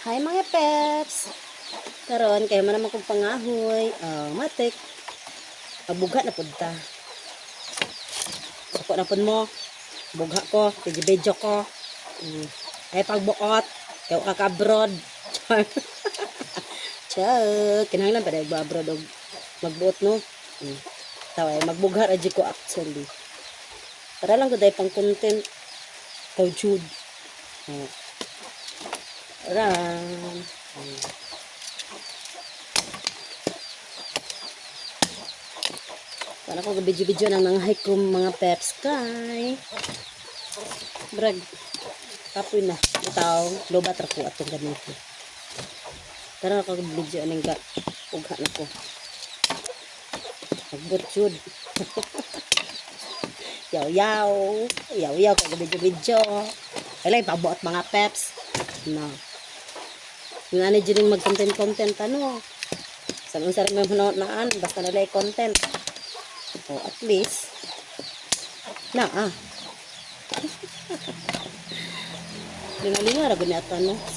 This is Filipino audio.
Hi mga peps! Karon kayo man naman kong pangahoy. Matik. Pabugha na punta. Ako na pun mo. Bugha ko. Pidyo ko. Ay pagbuot. Kayo kaka-abroad. Chag. Kinahanglan pa dahil ba-abroad og magbuot no. Tawa ay magbugha radyo ko actually. Para lang ko dahil pang content. Kaw Jude. Ran. Para ko video-video ng nanghay ko mga peps kay. Brag. Kapoy na. Itaw. Lobat ra ko atong ganito. Tara ako video aning ga. Ugha na ko. Magbutsyod. Yaw-yaw. Yaw-yaw kag video-video. Kailan pabuot mga peps. No. Yung ano dyan mag-content ano. Saan may naan. Basta nalay content. O at least. Na Lingalinga rago ni ato no.